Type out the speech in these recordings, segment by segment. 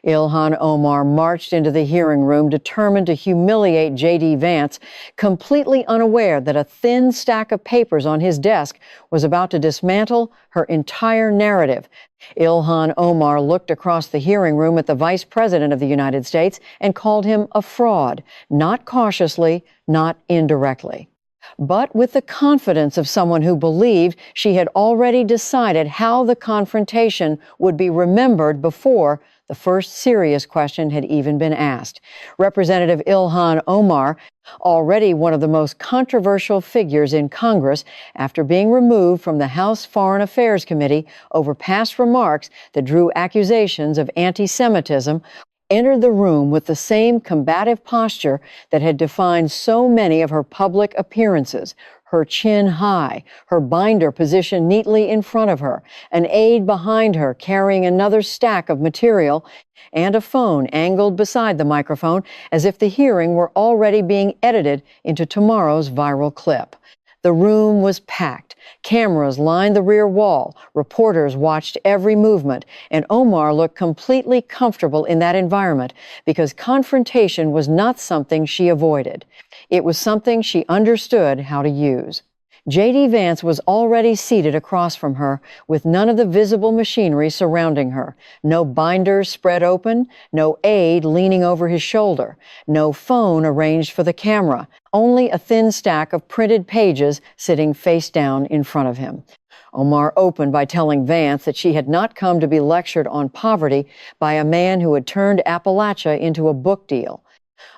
Ilhan Omar marched into the hearing room determined to humiliate JD Vance, completely unaware that a thin stack of papers on his desk was about to dismantle her entire narrative. Ilhan Omar looked across the hearing room at the Vice President of the United States and called him a fraud, not cautiously, not indirectly, but with the confidence of someone who believed she had already decided how the confrontation would be remembered before the first serious question had even been asked. Representative Ilhan Omar, already one of the most controversial figures in Congress after being removed from the House Foreign Affairs Committee over past remarks that drew accusations of anti-Semitism, entered the room with the same combative posture that had defined so many of her public appearances, her chin high, her binder positioned neatly in front of her, an aide behind her carrying another stack of material, and a phone angled beside the microphone as if the hearing were already being edited into tomorrow's viral clip. The room was packed. Cameras lined the rear wall. Reporters watched every movement. And Omar looked completely comfortable in that environment because confrontation was not something she avoided. It was something she understood how to use. JD Vance was already seated across from her with none of the visible machinery surrounding her. No binders spread open, no aide leaning over his shoulder, no phone arranged for the camera, only a thin stack of printed pages sitting face down in front of him. Omar opened by telling Vance that she had not come to be lectured on poverty by a man who had turned Appalachia into a book deal.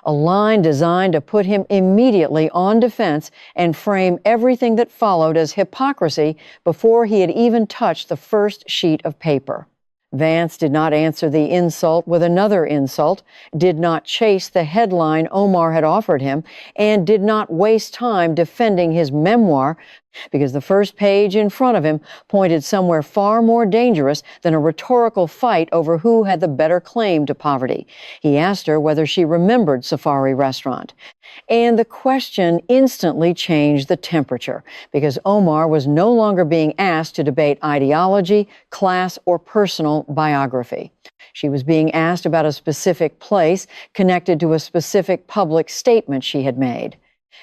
A line designed to put him immediately on defense and frame everything that followed as hypocrisy before he had even touched the first sheet of paper. Vance did not answer the insult with another insult, did not chase the headline Omar had offered him, and did not waste time defending his memoir because the first page in front of him pointed somewhere far more dangerous than a rhetorical fight over who had the better claim to poverty. He asked her whether she remembered Safari Restaurant. And the question instantly changed the temperature because Omar was no longer being asked to debate ideology, class, or personal biography. She was being asked about a specific place connected to a specific public statement she had made.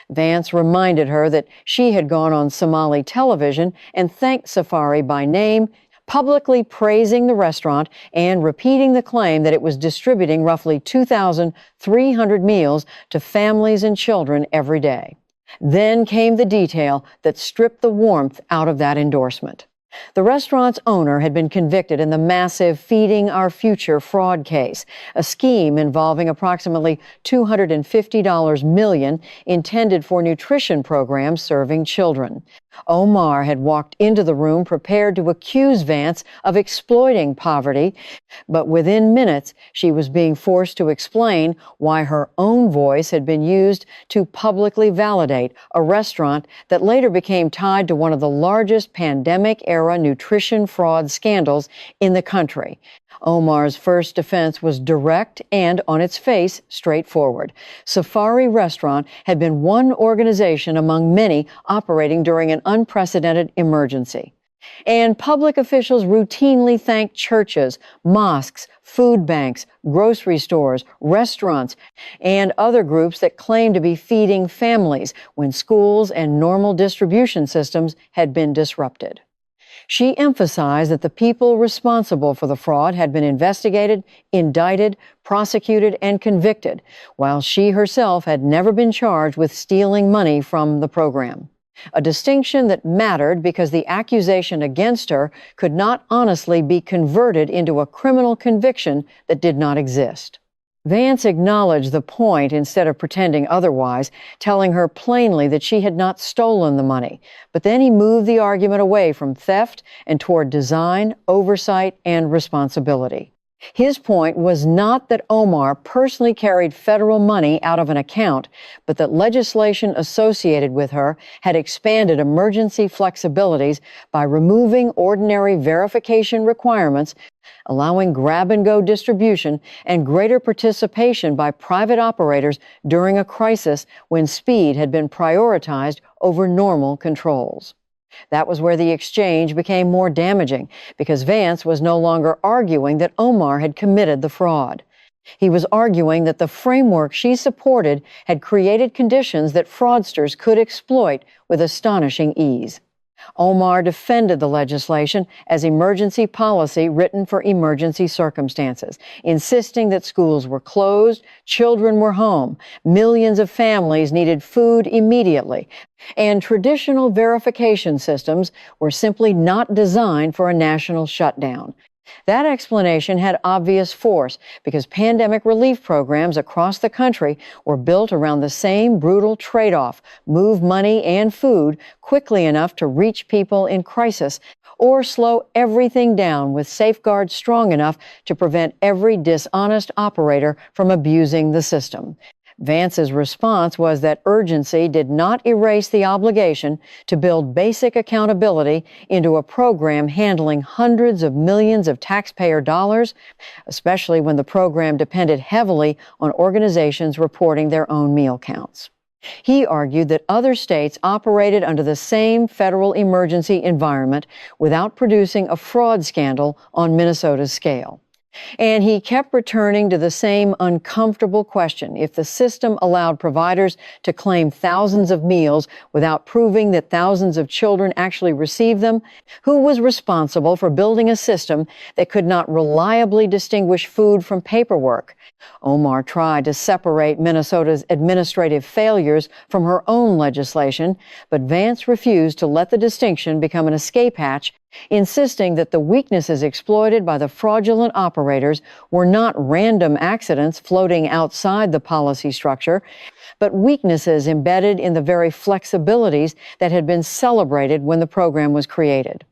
Vance reminded her that she had gone on Somali television and thanked Safari by name, publicly praising the restaurant and repeating the claim that it was distributing roughly 2,300 meals to families and children every day. Then came the detail that stripped the warmth out of that endorsement. The restaurant's owner had been convicted in the massive Feeding Our Future fraud case, a scheme involving approximately $250 million intended for nutrition programs serving children. Omar had walked into the room prepared to accuse Vance of exploiting poverty, but within minutes she was being forced to explain why her own voice had been used to publicly validate a restaurant that later became tied to one of the largest pandemic-era nutrition fraud scandals in the country. Omar's first defense was direct and, on its face, straightforward. Safari Restaurant had been one organization among many operating during an unprecedented emergency. And public officials routinely thanked churches, mosques, food banks, grocery stores, restaurants, and other groups that claimed to be feeding families when schools and normal distribution systems had been disrupted. She emphasized that the people responsible for the fraud had been investigated, indicted, prosecuted, and convicted, while she herself had never been charged with stealing money from the program. A distinction that mattered because the accusation against her could not honestly be converted into a criminal conviction that did not exist. Vance acknowledged the point instead of pretending otherwise, telling her plainly that she had not stolen the money. But then he moved the argument away from theft and toward design, oversight, and responsibility. His point was not that Omar personally carried federal money out of an account, but that legislation associated with her had expanded emergency flexibilities by removing ordinary verification requirements, allowing grab-and-go distribution and greater participation by private operators during a crisis when speed had been prioritized over normal controls. That was where the exchange became more damaging, because Vance was no longer arguing that Omar had committed the fraud. He was arguing that the framework she supported had created conditions that fraudsters could exploit with astonishing ease. Omar defended the legislation as emergency policy written for emergency circumstances, insisting that schools were closed, children were home, millions of families needed food immediately, and traditional verification systems were simply not designed for a national shutdown. That explanation had obvious force because pandemic relief programs across the country were built around the same brutal trade-off: move money and food quickly enough to reach people in crisis, or slow everything down with safeguards strong enough to prevent every dishonest operator from abusing the system. Vance's response was that urgency did not erase the obligation to build basic accountability into a program handling hundreds of millions of taxpayer dollars, especially when the program depended heavily on organizations reporting their own meal counts. He argued that other states operated under the same federal emergency environment without producing a fraud scandal on Minnesota's scale. And he kept returning to the same uncomfortable question: if the system allowed providers to claim thousands of meals without proving that thousands of children actually received them, who was responsible for building a system that could not reliably distinguish food from paperwork? Omar tried to separate Minnesota's administrative failures from her own legislation, but Vance refused to let the distinction become an escape hatch, insisting that the weaknesses exploited by the fraudulent operators were not random accidents floating outside the policy structure, but weaknesses embedded in the very flexibilities that had been celebrated when the program was created.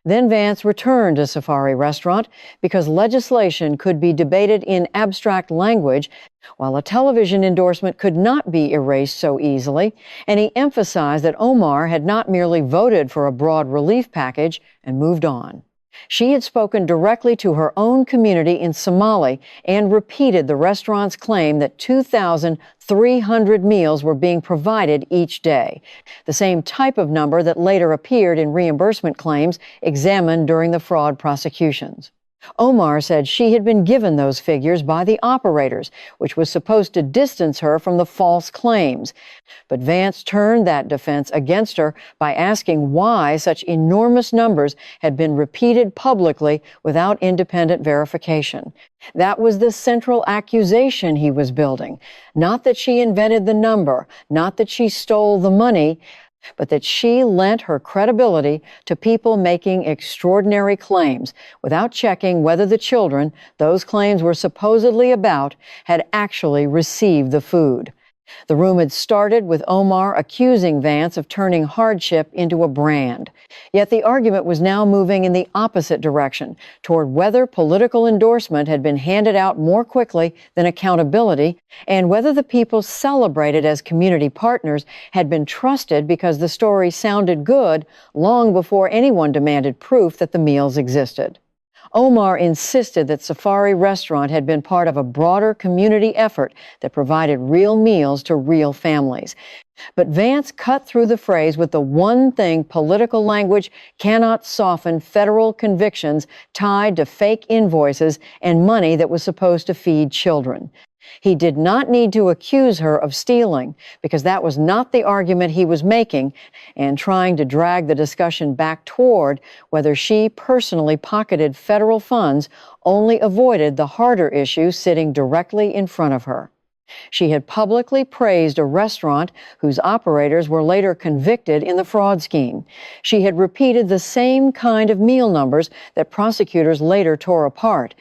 Then Vance returned to Safari Restaurant because legislation could be debated in abstract language, while a television endorsement could not be erased so easily, and he emphasized that Omar had not merely voted for a broad relief package and moved on. She had spoken directly to her own community in Somali and repeated the restaurant's claim that 2,300 meals were being provided each day, the same type of number that later appeared in reimbursement claims examined during the fraud prosecutions. Omar said she had been given those figures by the operators, which was supposed to distance her from the false claims. But Vance turned that defense against her by asking why such enormous numbers had been repeated publicly without independent verification. That was the central accusation he was building. Not that she invented the number, not that she stole the money, but that she lent her credibility to people making extraordinary claims without checking whether the children those claims were supposedly about had actually received the food. The room had started with Omar accusing Vance of turning hardship into a brand. Yet the argument was now moving in the opposite direction, toward whether political endorsement had been handed out more quickly than accountability, and whether the people celebrated as community partners had been trusted because the story sounded good long before anyone demanded proof that the meals existed. Omar insisted that Safari Restaurant had been part of a broader community effort that provided real meals to real families. But Vance cut through the phrase with the one thing political language cannot soften: federal convictions tied to fake invoices and money that was supposed to feed children. He did not need to accuse her of stealing, because that was not the argument he was making, and trying to drag the discussion back toward whether she personally pocketed federal funds only avoided the harder issue sitting directly in front of her. She had publicly praised a restaurant whose operators were later convicted in the fraud scheme. She had repeated the same kind of meal numbers that prosecutors later tore apart.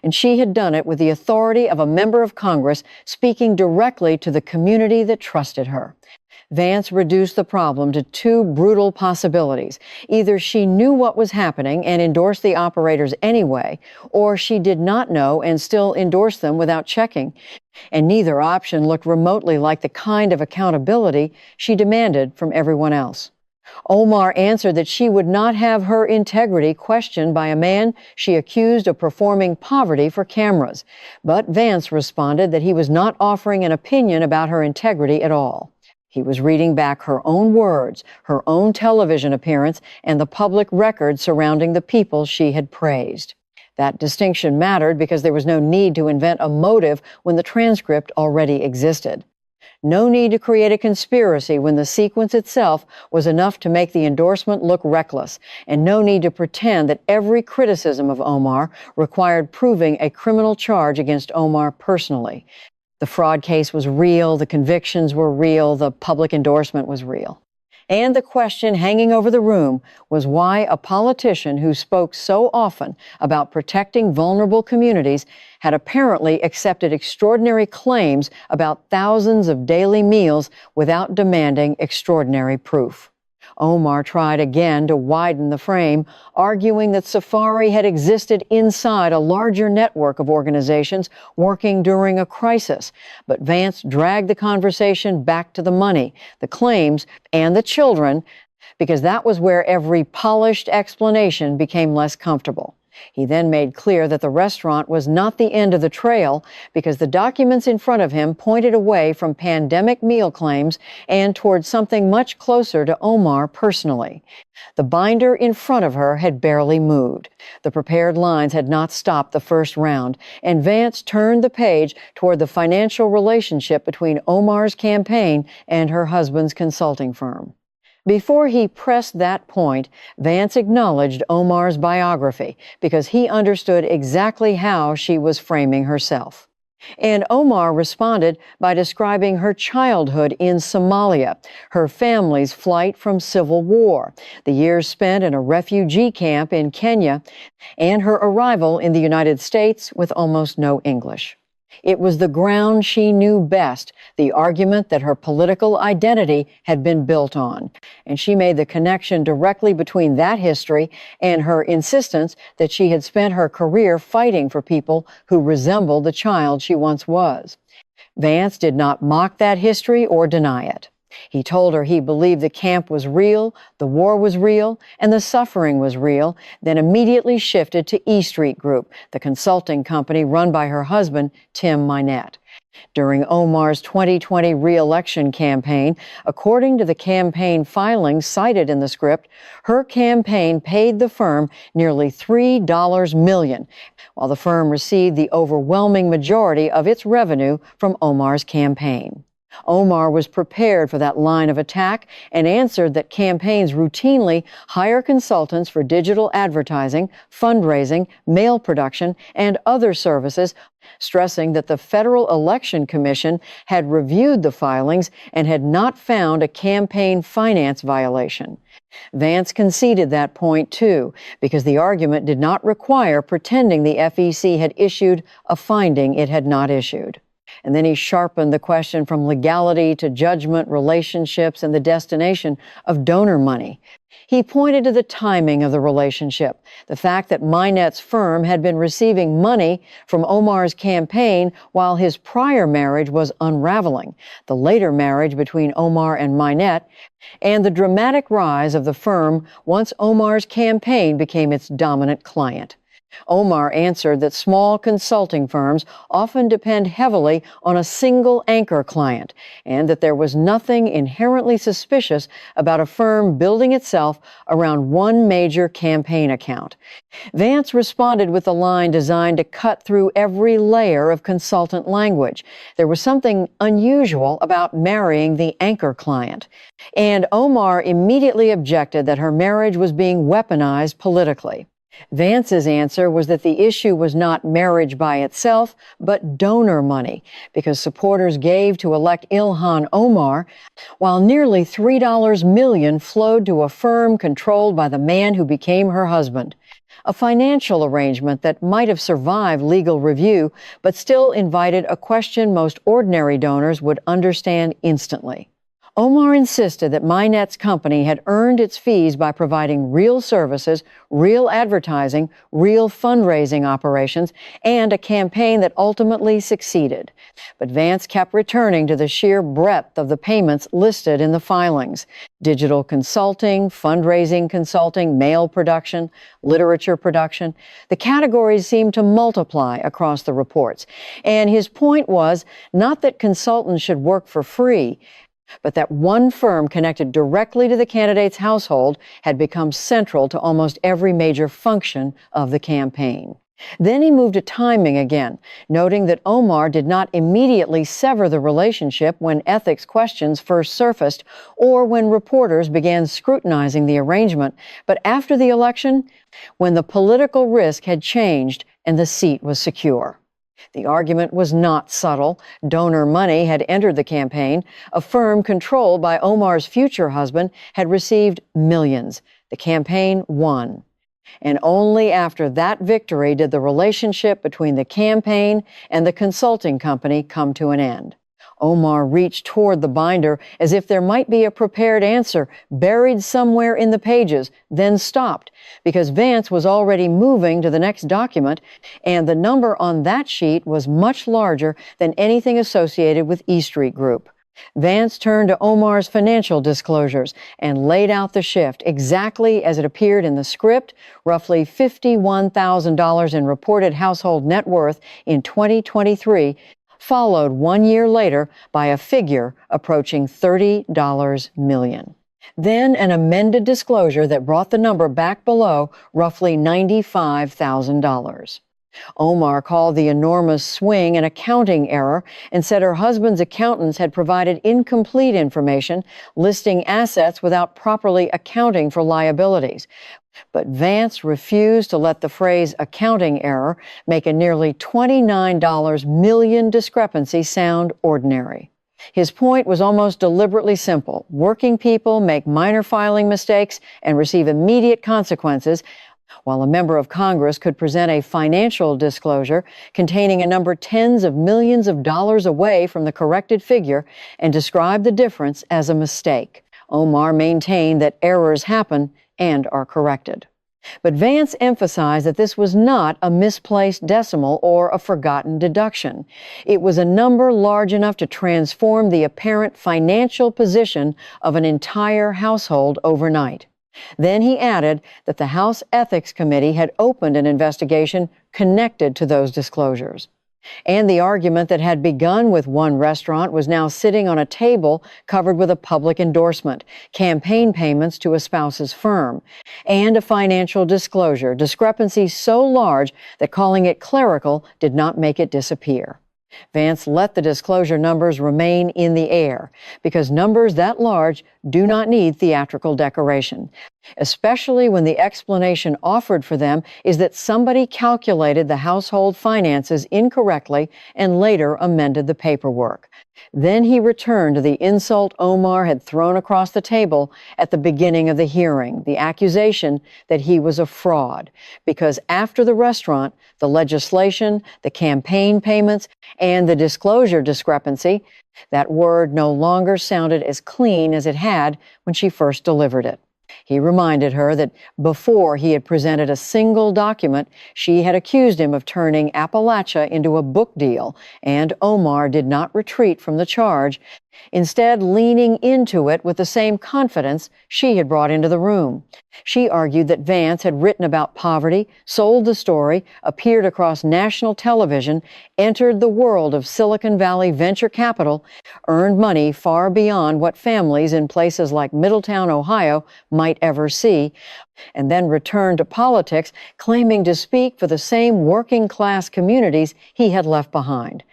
And she had done it with the authority of a member of Congress speaking directly to the community that trusted her. Vance reduced the problem to two brutal possibilities. Either she knew what was happening and endorsed the operators anyway, or she did not know and still endorsed them without checking. And neither option looked remotely like the kind of accountability she demanded from everyone else. Omar answered that she would not have her integrity questioned by a man she accused of performing poverty for cameras. But Vance responded that he was not offering an opinion about her integrity at all. He was reading back her own words, her own television appearance, and the public record surrounding the people she had praised. That distinction mattered because there was no need to invent a motive when the transcript already existed. No need to create a conspiracy when the sequence itself was enough to make the endorsement look reckless, and no need to pretend that every criticism of Omar required proving a criminal charge against Omar personally. The fraud case was real, the convictions were real, the public endorsement was real. And the question hanging over the room was why a politician who spoke so often about protecting vulnerable communities had apparently accepted extraordinary claims about thousands of daily meals without demanding extraordinary proof. Omar tried again to widen the frame, arguing that Safari had existed inside a larger network of organizations working during a crisis. But Vance dragged the conversation back to the money, the claims, and the children, because that was where every polished explanation became less comfortable. He then made clear that the restaurant was not the end of the trail because the documents in front of him pointed away from pandemic meal claims and toward something much closer to Omar personally. The binder in front of her had barely moved. The prepared lines had not stopped the first round, and Vance turned the page toward the financial relationship between Omar's campaign and her husband's consulting firm. Before he pressed that point, Vance acknowledged Omar's biography because he understood exactly how she was framing herself. And Omar responded by describing her childhood in Somalia, her family's flight from civil war, the years spent in a refugee camp in Kenya, and her arrival in the United States with almost no English. It was the ground she knew best, the argument that her political identity had been built on. And she made the connection directly between that history and her insistence that she had spent her career fighting for people who resembled the child she once was. Vance did not mock that history or deny it. He told her he believed the camp was real, the war was real, and the suffering was real, then immediately shifted to E Street Group, the consulting company run by her husband, Tim Minette. During Omar's 2020 re-election campaign, according to the campaign filings cited in the script, her campaign paid the firm nearly $3 million, while the firm received the overwhelming majority of its revenue from Omar's campaign. Omar was prepared for that line of attack and answered that campaigns routinely hire consultants for digital advertising, fundraising, mail production, and other services, stressing that the Federal Election Commission had reviewed the filings and had not found a campaign finance violation. Vance conceded that point, too, because the argument did not require pretending the FEC had issued a finding it had not issued. And then he sharpened the question from legality to judgment, relationships, and the destination of donor money. He pointed to the timing of the relationship, the fact that Minette's firm had been receiving money from Omar's campaign while his prior marriage was unraveling, the later marriage between Omar and Minette, and the dramatic rise of the firm once Omar's campaign became its dominant client. Omar answered that small consulting firms often depend heavily on a single anchor client, and that there was nothing inherently suspicious about a firm building itself around one major campaign account. Vance responded with a line designed to cut through every layer of consultant language. There was something unusual about marrying the anchor client. And Omar immediately objected that her marriage was being weaponized politically. Vance's answer was that the issue was not marriage by itself, but donor money, because supporters gave to elect Ilhan Omar, while nearly $3 million flowed to a firm controlled by the man who became her husband. A financial arrangement that might have survived legal review, but still invited a question most ordinary donors would understand instantly. Omar insisted that Minette's company had earned its fees by providing real services, real advertising, real fundraising operations, and a campaign that ultimately succeeded. But Vance kept returning to the sheer breadth of the payments listed in the filings: digital consulting, fundraising consulting, mail production, literature production. The categories seemed to multiply across the reports. And his point was not that consultants should work for free, But that one firm connected directly to the candidate's household had become central to almost every major function of the campaign. Then he moved to timing again, noting that Omar did not immediately sever the relationship when ethics questions first surfaced or when reporters began scrutinizing the arrangement, but after the election, when the political risk had changed and the seat was secure. The argument was not subtle. Donor money had entered the campaign. A firm controlled by Omar's future husband had received millions. The campaign won. And only after that victory did the relationship between the campaign and the consulting company come to an end. Omar reached toward the binder as if there might be a prepared answer buried somewhere in the pages, then stopped because Vance was already moving to the next document, and the number on that sheet was much larger than anything associated with E Street Group. Vance turned to Omar's financial disclosures and laid out the shift exactly as it appeared in the script, roughly $51,000 in reported household net worth in 2023, followed 1 year later by a figure approaching $30 million. Then an amended disclosure that brought the number back below roughly $95,000. Omar called the enormous swing an accounting error and said her husband's accountants had provided incomplete information listing assets without properly accounting for liabilities. But Vance refused to let the phrase accounting error make a nearly $29 million discrepancy sound ordinary. His point was almost deliberately simple. Working people make minor filing mistakes and receive immediate consequences, while a member of Congress could present a financial disclosure containing a number tens of millions of dollars away from the corrected figure and describe the difference as a mistake. Omar maintained that errors happen and are corrected. But Vance emphasized that this was not a misplaced decimal or a forgotten deduction. It was a number large enough to transform the apparent financial position of an entire household overnight. Then he added that the House Ethics Committee had opened an investigation connected to those disclosures. And the argument that had begun with one restaurant was now sitting on a table covered with a public endorsement, campaign payments to a spouse's firm, and a financial discrepancy so large that calling it clerical did not make it disappear. Vance let the disclosure numbers remain in the air because numbers that large do not need theatrical decoration, especially when the explanation offered for them is that somebody calculated the household finances incorrectly and later amended the paperwork. Then he returned to the insult Omar had thrown across the table at the beginning of the hearing, the accusation that he was a fraud, because after the restaurant, the legislation, the campaign payments, and the disclosure discrepancy, that word no longer sounded as clean as it had when she first delivered it. He reminded her that before he had presented a single document, she had accused him of turning Appalachia into a book deal, and Omar did not retreat from the charge, instead leaning into it with the same confidence she had brought into the room. She argued that Vance had written about poverty, sold the story, appeared across national television, entered the world of Silicon Valley venture capital, earned money far beyond what families in places like Middletown, Ohio, might ever see, and then returned to politics, claiming to speak for the same working-class communities he had left behind.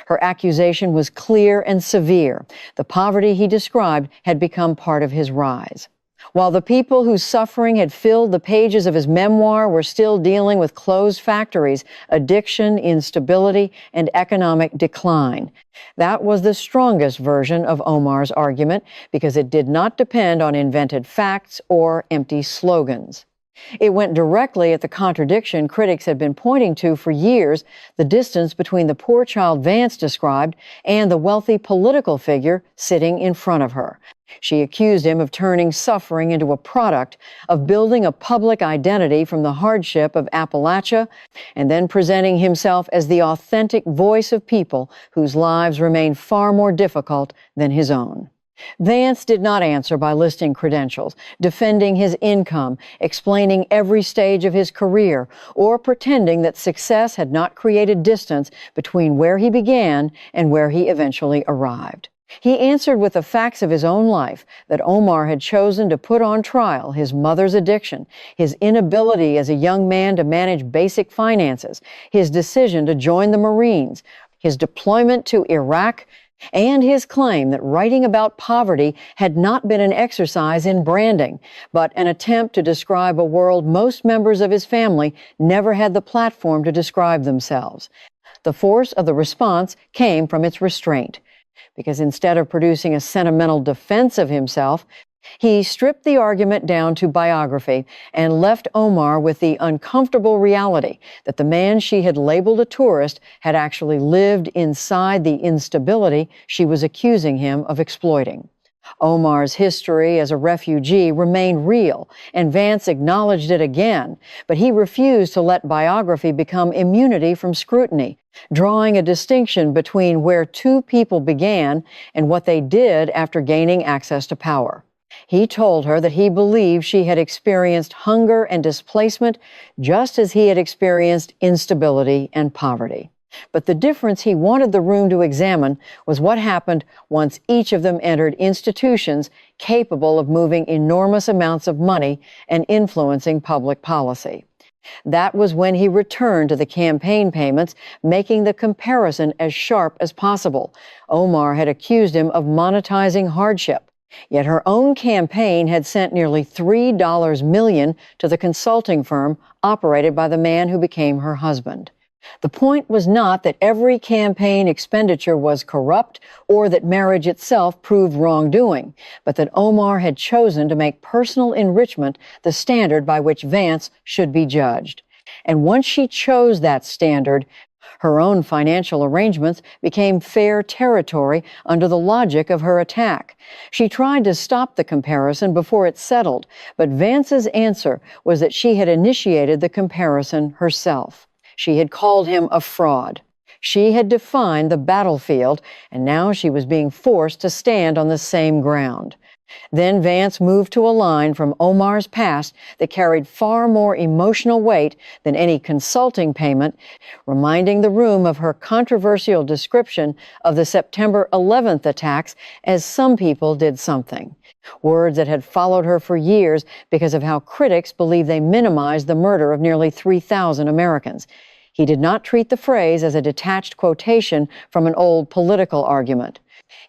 Her accusation was clear and severe. The poverty he described had become part of his rise. While the people whose suffering had filled the pages of his memoir were still dealing with closed factories, addiction, instability, and economic decline. That was the strongest version of Omar's argument because it did not depend on invented facts or empty slogans. It went directly at the contradiction critics had been pointing to for years, the distance between the poor child Vance described and the wealthy political figure sitting in front of her. She accused him of turning suffering into a product, of building a public identity from the hardship of Appalachia, and then presenting himself as the authentic voice of people whose lives remain far more difficult than his own. Vance did not answer by listing credentials, defending his income, explaining every stage of his career, or pretending that success had not created distance between where he began and where he eventually arrived. He answered with the facts of his own life that Omar had chosen to put on trial his mother's addiction, his inability as a young man to manage basic finances, his decision to join the Marines, his deployment to Iraq, and his claim that writing about poverty had not been an exercise in branding, but an attempt to describe a world most members of his family never had the platform to describe themselves. The force of the response came from its restraint, because instead of producing a sentimental defense of himself, he stripped the argument down to biography and left Omar with the uncomfortable reality that the man she had labeled a tourist had actually lived inside the instability she was accusing him of exploiting. Omar's history as a refugee remained real, and Vance acknowledged it again, but he refused to let biography become immunity from scrutiny, drawing a distinction between where two people began and what they did after gaining access to power. He told her that he believed she had experienced hunger and displacement just as he had experienced instability and poverty. But the difference he wanted the room to examine was what happened once each of them entered institutions capable of moving enormous amounts of money and influencing public policy. That was when he returned to the campaign payments, making the comparison as sharp as possible. Omar had accused him of monetizing hardship. Yet her own campaign had sent nearly $3 million to the consulting firm operated by the man who became her husband. The point was not that every campaign expenditure was corrupt or that marriage itself proved wrongdoing, but that Omar had chosen to make personal enrichment the standard by which Vance should be judged. And once she chose that standard, her own financial arrangements became fair territory under the logic of her attack. She tried to stop the comparison before it settled, but Vance's answer was that she had initiated the comparison herself. She had called him a fraud. She had defined the battlefield, and now she was being forced to stand on the same ground. Then Vance moved to a line from Omar's past that carried far more emotional weight than any consulting payment, reminding the room of her controversial description of the September 11th attacks as some people did something. Words that had followed her for years because of how critics believe they minimized the murder of nearly 3,000 Americans. He did not treat the phrase as a detached quotation from an old political argument.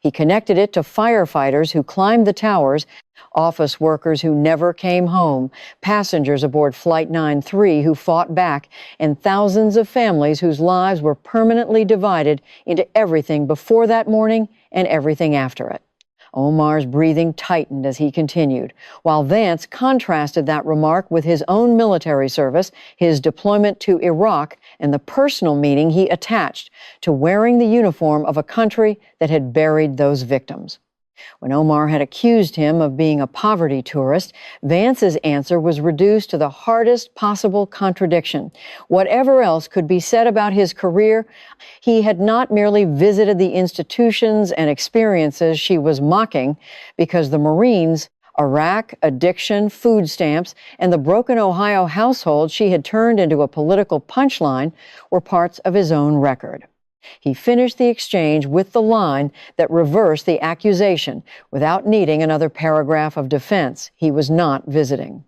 He connected it to firefighters who climbed the towers, office workers who never came home, passengers aboard Flight 93 who fought back, and thousands of families whose lives were permanently divided into everything before that morning and everything after it. Omar's breathing tightened as he continued, while Vance contrasted that remark with his own military service, his deployment to Iraq, and the personal meaning he attached to wearing the uniform of a country that had buried those victims. When Omar had accused him of being a poverty tourist, Vance's answer was reduced to the hardest possible contradiction. Whatever else could be said about his career, he had not merely visited the institutions and experiences she was mocking, because the Marines, Iraq, addiction, food stamps, and the broken Ohio household she had turned into a political punchline were parts of his own record. He finished the exchange with the line that reversed the accusation without needing another paragraph of defense he was not visiting.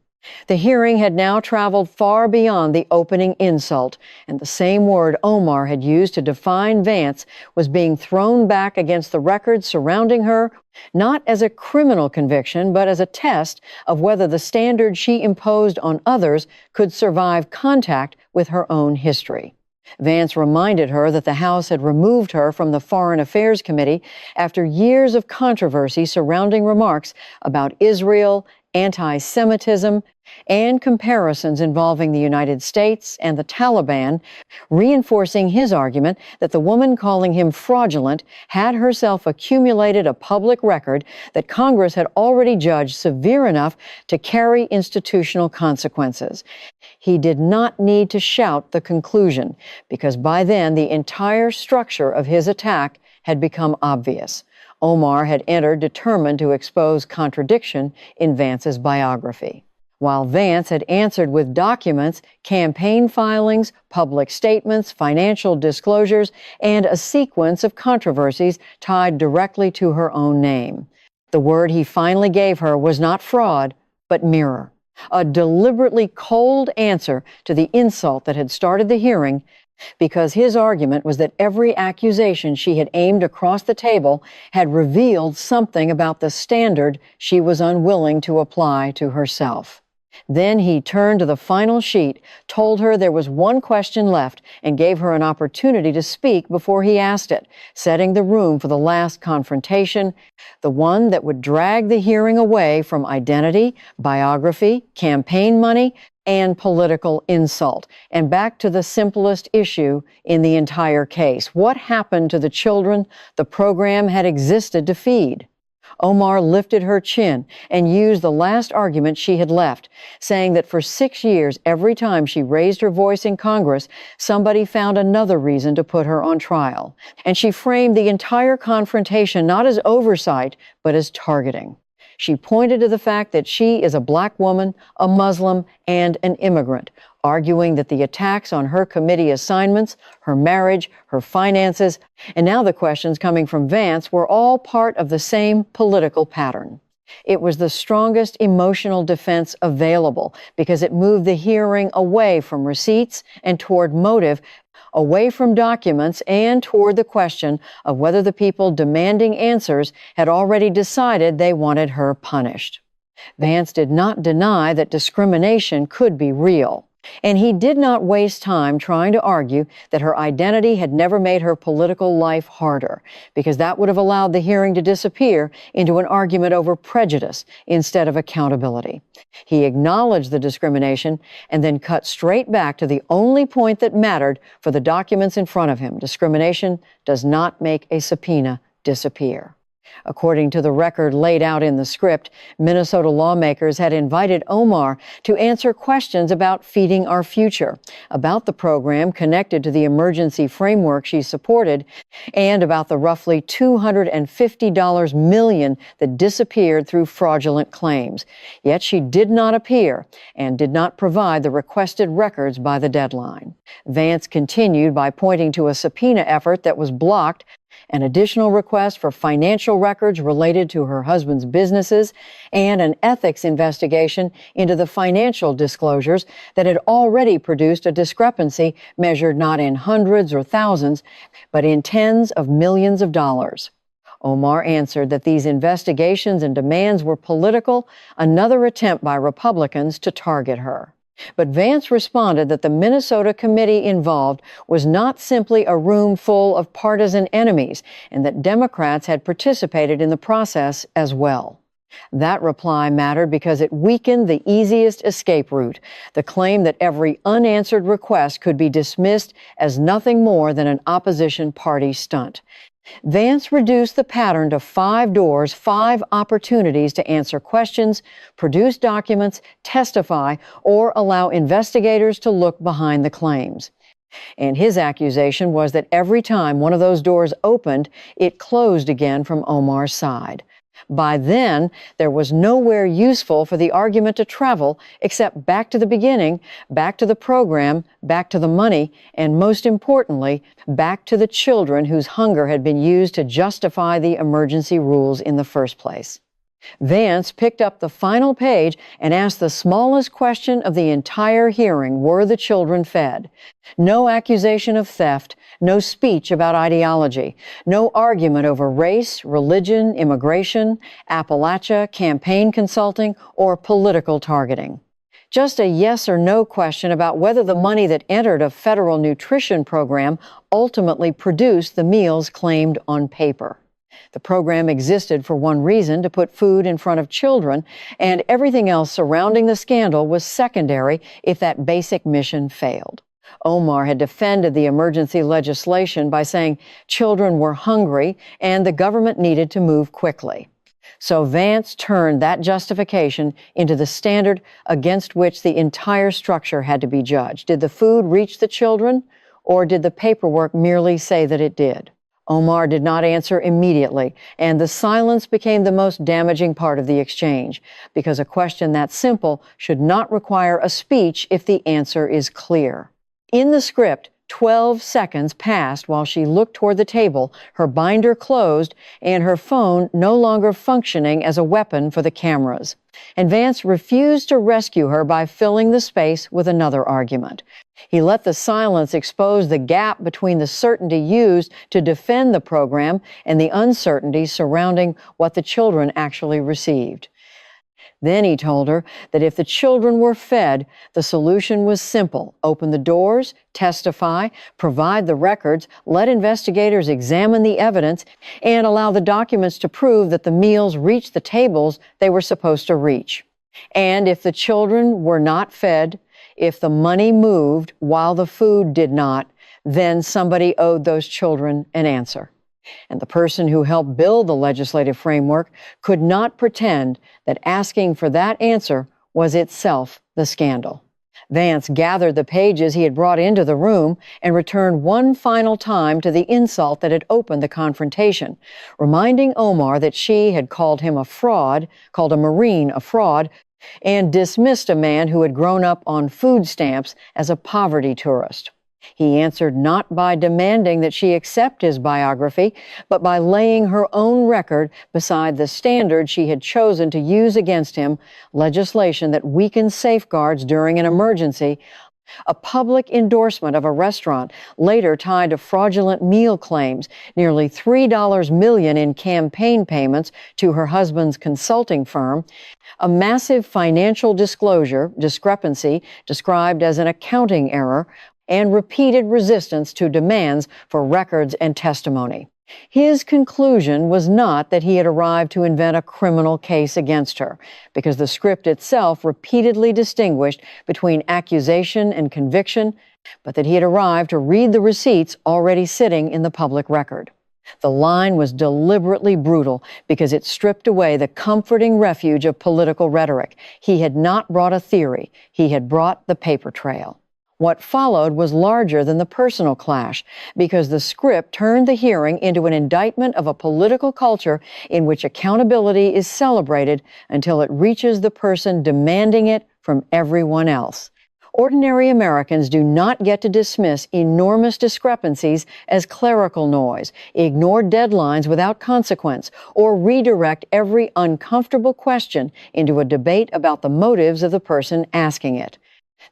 The hearing had now traveled far beyond the opening insult, and the same word Omar had used to define Vance was being thrown back against the records surrounding her, not as a criminal conviction, but as a test of whether the standard she imposed on others could survive contact with her own history. Vance reminded her that the House had removed her from the Foreign Affairs Committee after years of controversy surrounding remarks about Israel, anti-Semitism, and comparisons involving the United States and the Taliban, reinforcing his argument that the woman calling him fraudulent had herself accumulated a public record that Congress had already judged severe enough to carry institutional consequences. He did not need to shout the conclusion, because by then the entire structure of his attack had become obvious. Omar had entered determined to expose contradiction in Vance's biography. while Vance had answered with documents, campaign filings, public statements, financial disclosures, and a sequence of controversies tied directly to her own name. The word he finally gave her was not fraud, but mirror. A deliberately cold answer to the insult that had started the hearing, because his argument was that every accusation she had aimed across the table had revealed something about the standard she was unwilling to apply to herself. Then he turned to the final sheet, told her there was one question left, and gave her an opportunity to speak before he asked it, setting the room for the last confrontation, the one that would drag the hearing away from identity, biography, campaign money, and political insult, and back to the simplest issue in the entire case. What happened to the children the program had existed to feed? Omar lifted her chin and used the last argument she had left, saying that for 6 years, every time she raised her voice in Congress, somebody found another reason to put her on trial. And she framed the entire confrontation not as oversight, but as targeting. She pointed to the fact that she is a black woman, a Muslim, and an immigrant, arguing that the attacks on her committee assignments, her marriage, her finances, and now the questions coming from Vance were all part of the same political pattern. It was the strongest emotional defense available because it moved the hearing away from receipts and toward motive, away from documents and toward the question of whether the people demanding answers had already decided they wanted her punished. Vance did not deny that discrimination could be real. And he did not waste time trying to argue that her identity had never made her political life harder, because that would have allowed the hearing to disappear into an argument over prejudice instead of accountability. He acknowledged the discrimination and then cut straight back to the only point that mattered for the documents in front of him. Discrimination does not make a subpoena disappear. According to the record laid out in the script, Minnesota lawmakers had invited Omar to answer questions about Feeding Our Future, about the program connected to the emergency framework she supported, and about the roughly $250 million that disappeared through fraudulent claims. Yet she did not appear and did not provide the requested records by the deadline. Vance continued by pointing to a subpoena effort that was blocked, an additional request for financial records related to her husband's businesses, and an ethics investigation into the financial disclosures that had already produced a discrepancy measured not in hundreds or thousands, but in tens of millions of dollars. Omar answered that these investigations and demands were political, another attempt by Republicans to target her. But Vance responded that the Minnesota committee involved was not simply a room full of partisan enemies, and that Democrats had participated in the process as well. That reply mattered because it weakened the easiest escape route, the claim that every unanswered request could be dismissed as nothing more than an opposition party stunt. Vance reduced the pattern to 5 doors, 5 opportunities to answer questions, produce documents, testify, or allow investigators to look behind the claims. And his accusation was that every time one of those doors opened, it closed again from Omar's side. By then, there was nowhere useful for the argument to travel except back to the beginning, back to the program, back to the money, and most importantly, back to the children whose hunger had been used to justify the emergency rules in the first place. Vance picked up the final page and asked the smallest question of the entire hearing: were the children fed? No accusation of theft, no speech about ideology, no argument over race, religion, immigration, Appalachia, campaign consulting, or political targeting. Just a yes or no question about whether the money that entered a federal nutrition program ultimately produced the meals claimed on paper. The program existed for one reason: to put food in front of children, and everything else surrounding the scandal was secondary if that basic mission failed. Omar had defended the emergency legislation by saying children were hungry and the government needed to move quickly. So Vance turned that justification into the standard against which the entire structure had to be judged. Did the food reach the children, or did the paperwork merely say that it did? Omar did not answer immediately, and the silence became the most damaging part of the exchange, because a question that simple should not require a speech if the answer is clear. In the script, 12 seconds passed while she looked toward the table, her binder closed, and her phone no longer functioning as a weapon for the cameras. And Vance refused to rescue her by filling the space with another argument. He let the silence expose the gap between the certainty used to defend the program and the uncertainty surrounding what the children actually received. Then he told her that if the children were fed, the solution was simple: open the doors, testify, provide the records, let investigators examine the evidence, and allow the documents to prove that the meals reached the tables they were supposed to reach. And if the children were not fed, if the money moved while the food did not, then somebody owed those children an answer. And the person who helped build the legislative framework could not pretend that asking for that answer was itself the scandal. Vance gathered the pages he had brought into the room and returned one final time to the insult that had opened the confrontation, reminding Omar that she had called him a fraud, called a Marine a fraud, and dismissed a man who had grown up on food stamps as a poverty tourist. He answered not by demanding that she accept his biography, but by laying her own record beside the standard she had chosen to use against him, legislation that weakens safeguards during an emergency, a public endorsement of a restaurant later tied to fraudulent meal claims, nearly $3 million in campaign payments to her husband's consulting firm, a massive financial discrepancy described as an accounting error, and repeated resistance to demands for records and testimony. His conclusion was not that he had arrived to invent a criminal case against her, because the script itself repeatedly distinguished between accusation and conviction, but that he had arrived to read the receipts already sitting in the public record. The line was deliberately brutal because it stripped away the comforting refuge of political rhetoric. He had not brought a theory. He had brought the paper trail. What followed was larger than the personal clash, because the script turned the hearing into an indictment of a political culture in which accountability is celebrated until it reaches the person demanding it from everyone else. Ordinary Americans do not get to dismiss enormous discrepancies as clerical noise, ignore deadlines without consequence, or redirect every uncomfortable question into a debate about the motives of the person asking it.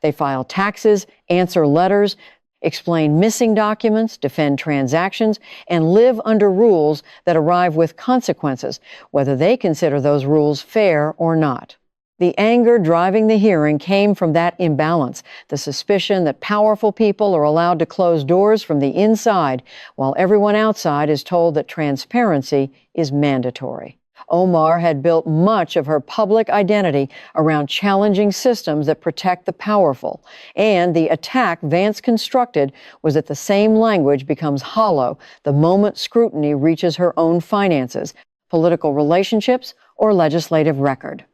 They file taxes, answer letters, explain missing documents, defend transactions, and live under rules that arrive with consequences, whether they consider those rules fair or not. The anger driving the hearing came from that imbalance, the suspicion that powerful people are allowed to close doors from the inside, while everyone outside is told that transparency is mandatory. Omar had built much of her public identity around challenging systems that protect the powerful, and the attack Vance constructed was that the same language becomes hollow the moment scrutiny reaches her own finances, political relationships, or legislative record.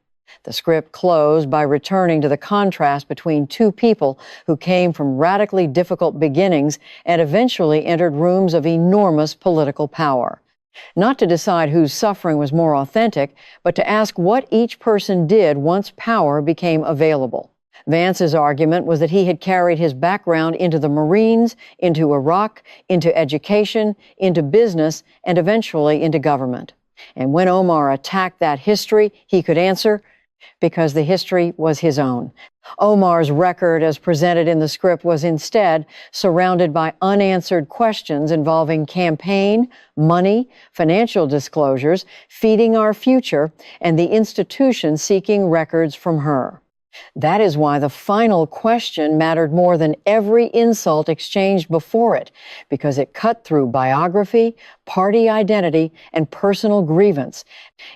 The script closed by returning to the contrast between two people who came from radically difficult beginnings and eventually entered rooms of enormous political power. Not to decide whose suffering was more authentic, but to ask what each person did once power became available. Vance's argument was that he had carried his background into the Marines, into Iraq, into education, into business, and eventually into government. And when Omar attacked that history, he could answer, because the history was his own. Omar's record, as presented in the script, was instead surrounded by unanswered questions involving campaign, money, financial disclosures, feeding our future, and the institution seeking records from her. That is why the final question mattered more than every insult exchanged before it, because it cut through biography, party identity, and personal grievance,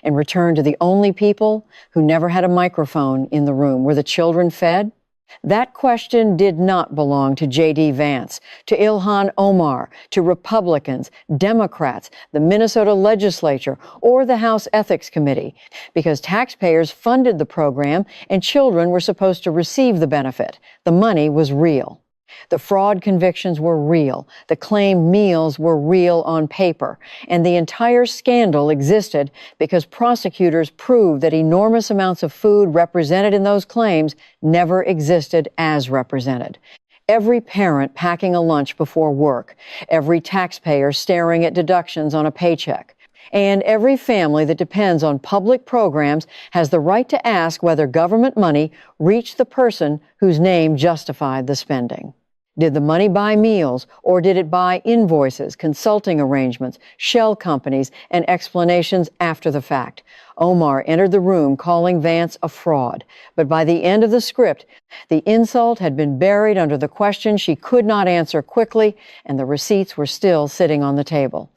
and returned to the only people who never had a microphone in the room. Were the children fed? That question did not belong to JD Vance, to Ilhan Omar, to Republicans, Democrats, the Minnesota legislature, or the House Ethics Committee, because taxpayers funded the program and children were supposed to receive the benefit. The money was real. The fraud convictions were real, the claimed meals were real on paper, and the entire scandal existed because prosecutors proved that enormous amounts of food represented in those claims never existed as represented. Every parent packing a lunch before work, every taxpayer staring at deductions on a paycheck, and every family that depends on public programs has the right to ask whether government money reached the person whose name justified the spending. Did the money buy meals, or did it buy invoices, consulting arrangements, shell companies, and explanations after the fact? Omar entered the room calling Vance a fraud, but by the end of the script, the insult had been buried under the question she could not answer quickly, and the receipts were still sitting on the table.